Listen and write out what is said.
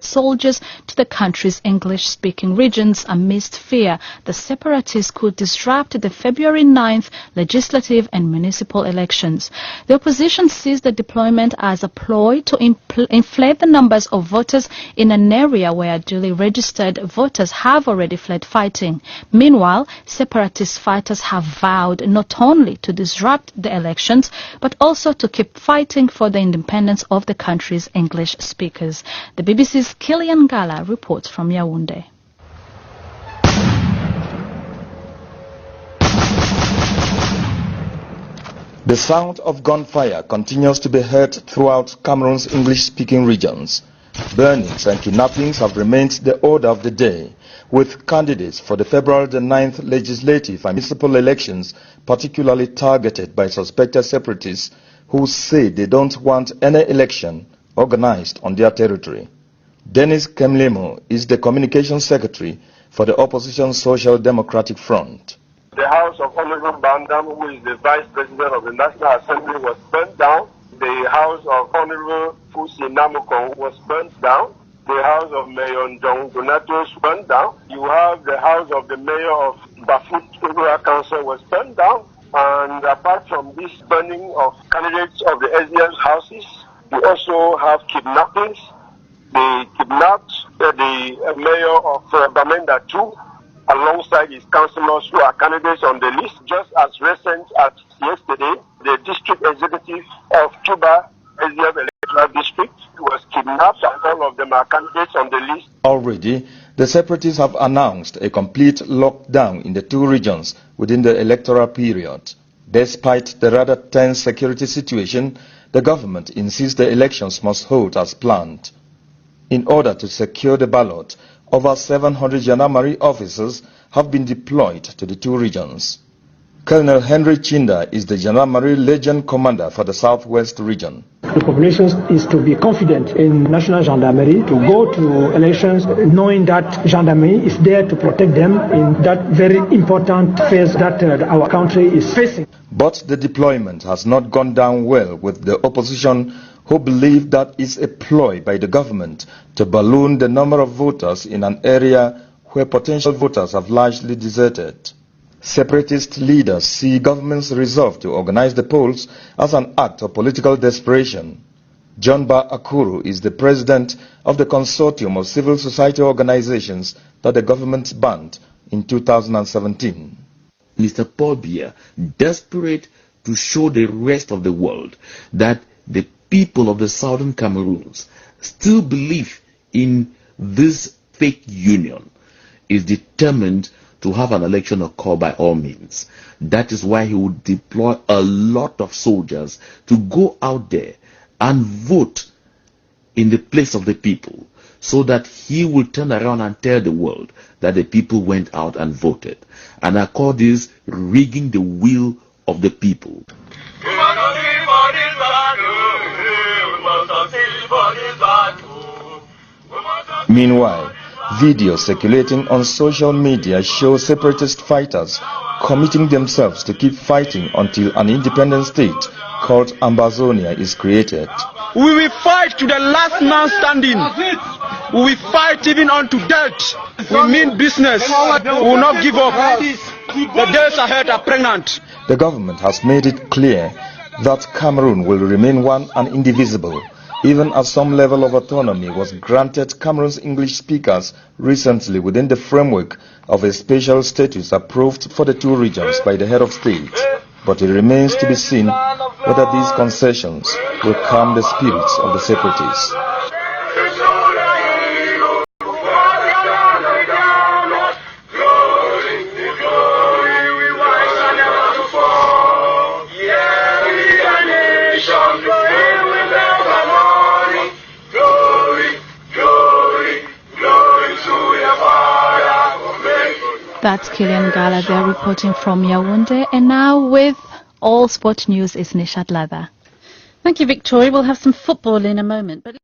soldiers to the country's English-speaking regions amidst fear the separatists could disrupt the February 9th legislative and municipal elections. The opposition sees the deployment as a ploy to inflate the numbers of voters in an area where duly registered voters have already fled fighting. Meanwhile, separatist fighters have vowed not only to disrupt the elections but also to keep fighting for the independence of the country's English speakers. The BBC's Kilian Gala reports from Yaoundé. The sound of gunfire continues to be heard throughout Cameroon's English-speaking regions. Burnings and kidnappings have remained the order of the day, with candidates for the February 9th legislative and municipal elections particularly targeted by suspected separatists who say they don't want any election organized on their territory. Dennis Kemlemo is the communications secretary for the opposition Social Democratic Front. The house of Honorable Bandam, who is the vice president of the National Assembly, was burnt down. The house of Honorable Fusi Namukong was burnt down. The house of Mayor Ndong Donatos burned down. You have the house of the mayor of Bafut Council was burned down. And apart from this burning of candidates of the SDF houses, we also have kidnappings. They kidnapped the mayor of Bamenda too, alongside his councillors who are candidates on the list. Just as recent as yesterday, the district executive of Cuba, SDF electoral district, was kidnapped, and all of them are candidates on the list. Already, the separatists have announced a complete lockdown in the two regions within the electoral period. Despite the rather tense security situation, the government insists the elections must hold as planned. In order to secure the ballot, over 700 gendarmerie officers have been deployed to the two regions. Colonel Henry Chinda is the Gendarmerie Legion Commander for the Southwest region. The population is to be confident in National Gendarmerie, to go to elections knowing that Gendarmerie is there to protect them in that very important phase that our country is facing. But the deployment has not gone down well with the opposition, who believe that it's a ploy by the government to balloon the number of voters in an area where potential voters have largely deserted. Separatist leaders see government's resolve to organize the polls as an act of political desperation. Mbah Akuroh is the president of the consortium of civil society organizations that the government banned in 2017. Mr. Paul Biya, desperate to show the rest of the world that the people of the southern Cameroons still believe in this fake union, is determined to have an election occur by all means. That is why he would deploy a lot of soldiers to go out there and vote in the place of the people, so that he will turn around and tell the world that the people went out and voted. And I call this rigging the will of the people. Meanwhile, videos circulating on social media show separatist fighters committing themselves to keep fighting until an independent state called Ambazonia is created. We will fight to the last man standing. We will fight even unto death. We mean business. We will not give up. The days ahead are pregnant. The government has made it clear that Cameroon will remain one and indivisible, even as some level of autonomy was granted Cameroon's English speakers recently within the framework of a special status approved for the two regions by the head of state. But it remains to be seen whether these concessions will calm the spirits of the separatists. That's Kilian Gala there reporting from Yaoundé. And now with all sport news is Nishat Latha. Thank you, Victoria. We'll have some football in a moment. But